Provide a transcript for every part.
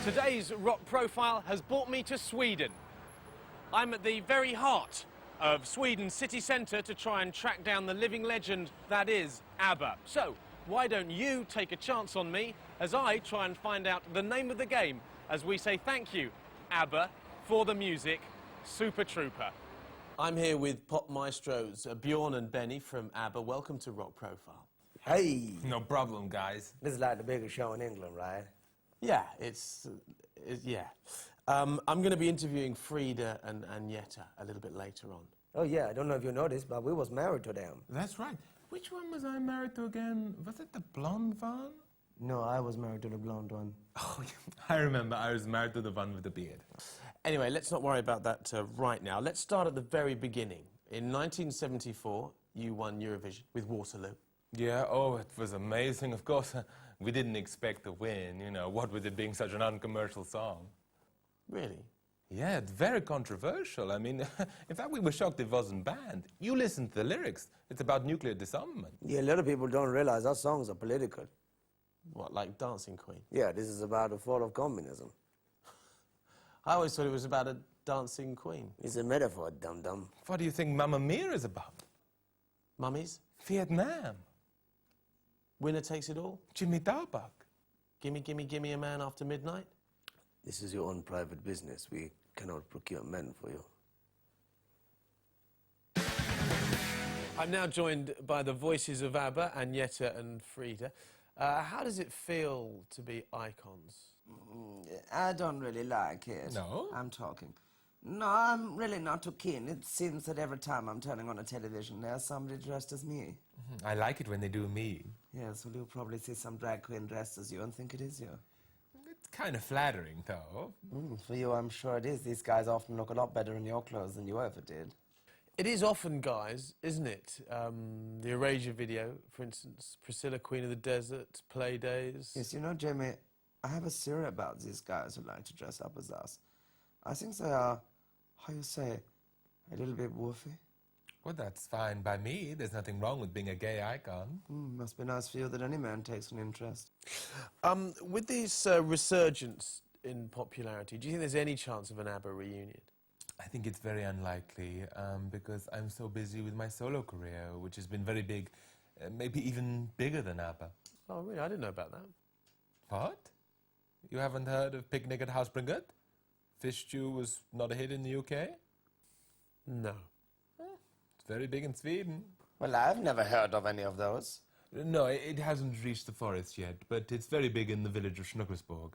Today's rock profile has brought me to Sweden. I'm at the very heart of Sweden's city centre to try and track down the living legend that is ABBA. So, why don't you take a chance on me as I try and find out the name of the game as we say thank you, ABBA, for the music, Super Trooper. I'm here with pop maestros Bjorn and Benny from ABBA. Welcome to Rock Profile. Hey! No problem, guys. This is like the biggest show in England, right? Yeah, yeah. I'm going to be interviewing Frida and Agneta a little bit later on. Oh yeah, I don't know if you noticed, but we was married to them. That's right. Which one was I married to again? Was it the blonde one? No, I was married to the blonde one. Oh, I remember. I was married to the one with the beard. Anyway, let's not worry about that right now. Let's start at the very beginning. In 1974, you won Eurovision with Waterloo. Yeah, oh, it was amazing. Of course, we didn't expect to win, you know, what with it being such an uncommercial song. Really? Yeah, it's very controversial. I mean, in fact, we were shocked it wasn't banned. You listen to the lyrics. It's about nuclear disarmament. Yeah, a lot of people don't realize our songs are political. What, like Dancing Queen? Yeah, this is about the fall of communism. I always thought it was about a dancing queen. It's a metaphor, dum-dum. What do you think Mamma Mia is about? Mummies? Vietnam. Winner takes it all? Jimmy Tarbuck. Gimme, gimme, gimme a man after midnight? This is your own private business. We cannot procure men for you. I'm now joined by the voices of ABBA, Agneta and Frida. How does it feel to be icons? I don't really like it. No? I'm talking. No, I'm really not too keen. It seems that every time I'm turning on a television, there's somebody dressed as me. I like it when they do me. Yes, well, you'll probably see some drag queen dressed as you and think it is you. It's kind of flattering, though. For you, I'm sure it is. These guys often look a lot better in your clothes than you ever did. It is often, guys, isn't it? The Erasure video, for instance, Priscilla, Queen of the Desert, Play Days. Yes, you know, Jamie, I have a theory about these guys who like to dress up as us. I think they are, how you say, a little bit woofy. Well, that's fine by me. There's nothing wrong with being a gay icon. Must be nice for you that any man takes an interest. With this resurgence in popularity, do you think there's any chance of an ABBA reunion? I think it's very unlikely because I'm so busy with my solo career, which has been very big, maybe even bigger than ABBA. Oh, really? I didn't know about that. What? You haven't heard of Picnic at House Brigade? Fish Stew was not a hit in the UK? No. It's very big in Sweden. Well, I've never heard of any of those. No, it hasn't reached the forest yet, but it's very big in the village of Schnuggersborg.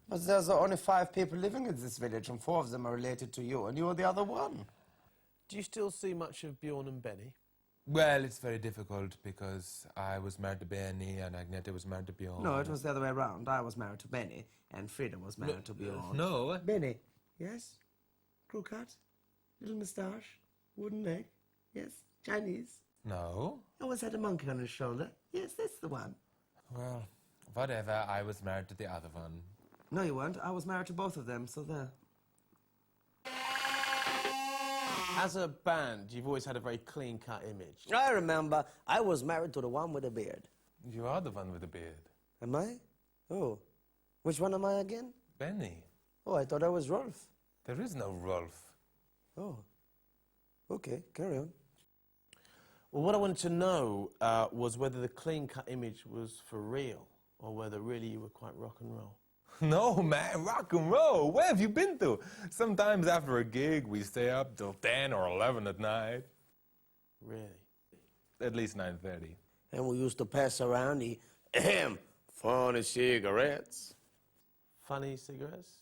But there's only 5 people living in this village, and 4 of them are related to you, and you're the other one. Do you still see much of Bjorn and Benny? Well, it's very difficult because I was married to Benny and Agneta was married to Bjorn. No, it was the other way around. I was married to Benny, and Frida was married to Bjorn. No. Benny, yes? Crew cut? Little moustache? Wooden leg? Yes? Chinese? No. Always had a monkey on his shoulder? Yes, that's the one. Well, whatever. I was married to the other one. No, you weren't. I was married to both of them, so there. As a band, you've always had a very clean-cut image. I remember I was married to the one with the beard. You are the one with the beard. Am I? Oh. Which one am I again? Benny. Oh, I thought I was Rolf. There is no Rolf. Oh. Okay, carry on. Well, what I wanted to know was whether the clean-cut image was for real or whether really you were quite rock and roll. No, man, rock and roll. Where have you been to? Sometimes after a gig, we stay up till 10 or 11 at night. Really? At least 9:30. And we used to pass around the funny cigarettes. Funny cigarettes?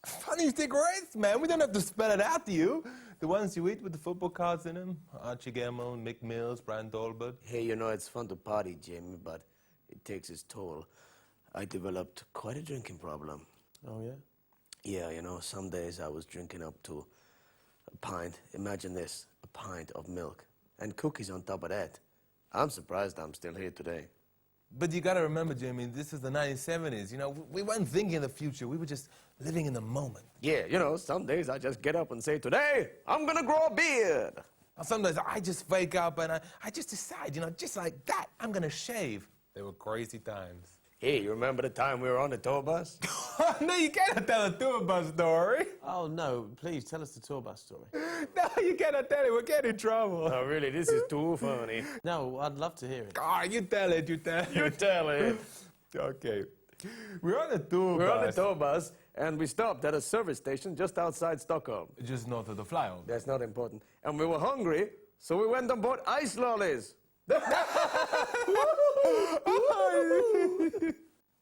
Funny cigarettes, man. We don't have to spell it out to you. The ones you eat with the football cards in them. Archie Gamble, Mick Mills, Brian Talbot. Hey, you know, it's fun to party, Jimmy, but it takes its toll. I developed quite a drinking problem. Oh, yeah? Yeah, you know, some days I was drinking up to a pint. Imagine this, a pint of milk. And cookies on top of that. I'm surprised I'm still here today. But you gotta remember, Jamie, this is the 1970s. You know, we weren't thinking the future. We were just living in the moment. Yeah, you know, some days I just get up and say, today, I'm gonna grow a beard. Some days I just wake up and I just decide, you know, just like that, I'm gonna shave. They were crazy times. Hey, you remember the time we were on the tour bus? No, you cannot tell a tour bus story. Oh, no, please tell us the tour bus story. No, you cannot tell it. We'll get in trouble. Oh, really? This is too funny. No, I'd love to hear it. Ah, you tell it, you tell it. You tell it. Okay. We're on a tour We're bus. on the tour bus, and we stopped at a service station just outside Stockholm. Just north of the flyover. That's not important. And we were hungry, so we went on board ice lollies.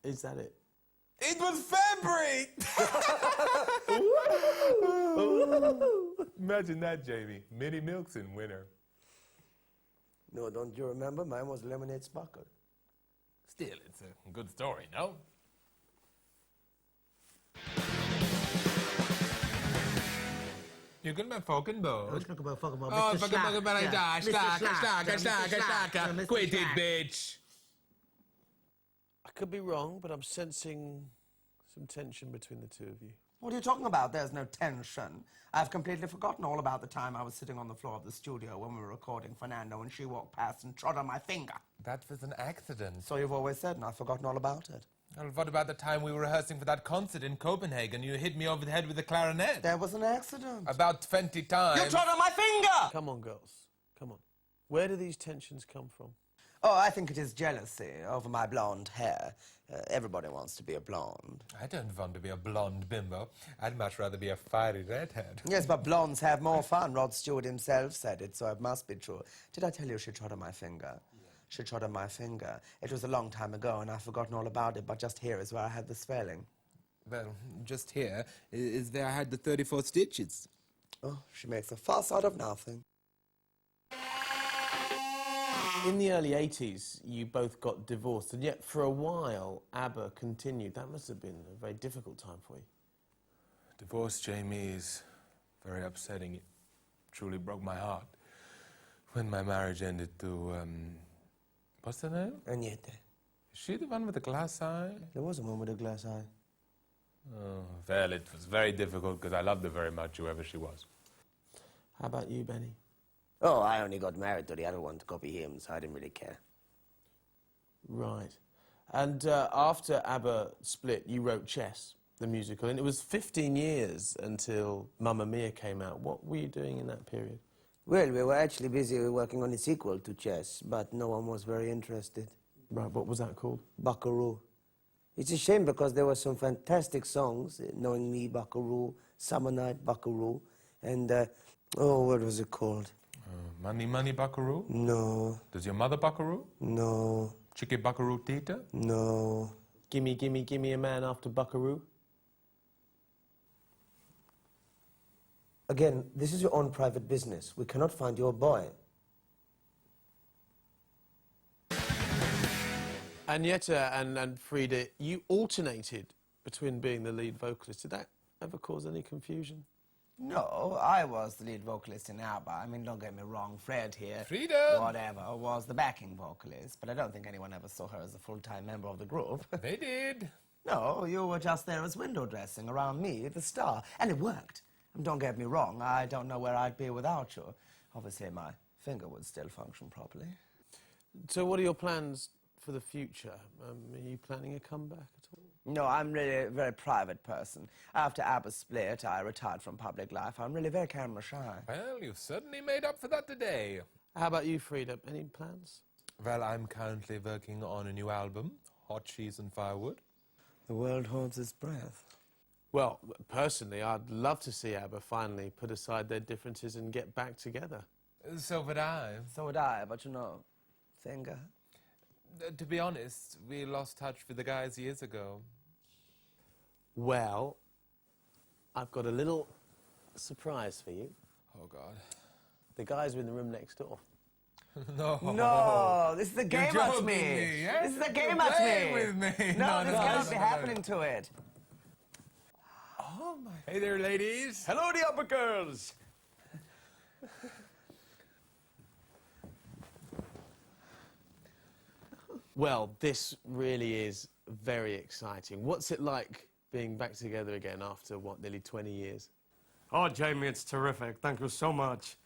Is that it? It was February! Imagine that, Jamie. Mini milks in winter. No, don't you remember? Mine was lemonade sparkle. Still, it's a good story, no? You can be fucking bored. Oh, fucking Quit it, bitch! I could be wrong, but I'm sensing some tension between the two of you. What are you talking about? There's no tension. I've completely forgotten all about the time I was sitting on the floor of the studio when we were recording Fernando and she walked past and trod on my finger. That was an accident. So you've always said, and I've forgotten all about it. Well, what about the time we were rehearsing for that concert in Copenhagen? You hit me over the head with a clarinet. There was an accident. About 20 times. You trod on my finger! Come on, girls. Come on. Where do these tensions come from? Oh, I think it is jealousy over my blonde hair. Everybody wants to be a blonde. I don't want to be a blonde bimbo. I'd much rather be a fiery redhead. Yes, but blondes have more fun. Rod Stewart himself said it, so it must be true. Did I tell you she trod on my finger? Yeah. She trod on my finger. It was a long time ago, and I've forgotten all about it, but just here is where I had the swelling. Well, just here is where I had the 34 stitches. Oh, she makes a fuss out of nothing. In the early 80s, you both got divorced, and yet for a while, ABBA continued. That must have been a very difficult time for you. Divorce, Jamie, is very upsetting. It truly broke my heart when my marriage ended to, what's her name? Agnete. Is she the one with the glass eye? There was a one with a glass eye. Oh, well, it was very difficult because I loved her very much, whoever she was. How about you, Benny? Oh, I only got married to the other one to copy him, so I didn't really care. Right. And after ABBA split, you wrote Chess, the musical, and it was 15 years until Mamma Mia came out. What were you doing in that period? Well, we were actually busy working on a sequel to Chess, but no one was very interested. Right, what was that called? Buckaroo. It's a shame because there were some fantastic songs, Knowing Me, Buckaroo, Summer Night, Buckaroo, and, oh, what was it called? Money, money, buckaroo? No. Does your mother buckaroo? No. Chicky buckaroo tita? No. Gimme, gimme, gimme a man after Buckaroo? Again, this is your own private business. We cannot find your boy. Agneta and Frida, you alternated between being the lead vocalist. Did that ever cause any confusion? No, I was the lead vocalist in ABBA. I mean, don't get me wrong, Fred here, Frida! whatever, was the backing vocalist, but I don't think anyone ever saw her as a full-time member of the group. They did. No, you were just there as window dressing around me, the star, and it worked. And don't get me wrong, I don't know where I'd be without you. Obviously, my finger would still function properly. So what are your plans for the future? Are you planning a comeback at all? No, I'm really a very private person. After ABBA split, I retired from public life. I'm really very camera shy. Well, you've certainly made up for that today. How about you, Frida? Any plans? Well, I'm currently working on a new album, Hot Cheese and Firewood. The world holds its breath. Well, personally, I'd love to see ABBA finally put aside their differences and get back together. So would I. So would I, but you know, finger. To be honest, we lost touch with the guys years ago. Well, I've got a little surprise for you. Oh, God. The guys are in the room next door. No. No, this is a game You're at joking me. me, yes? This is a game You're at playing me. with me. No, this cannot no, be no. happening to it. Oh, my. Hey there, ladies. Hello, the upper girls! Well, this really is very exciting. What's it like being back together again after, what, nearly 20 years? Oh, Jamie, it's terrific. Thank you so much.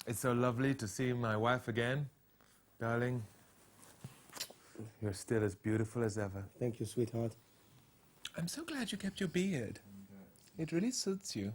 It's so lovely to see my wife again, darling. You're still as beautiful as ever. Thank you, sweetheart. I'm so glad you kept your beard. It really suits you.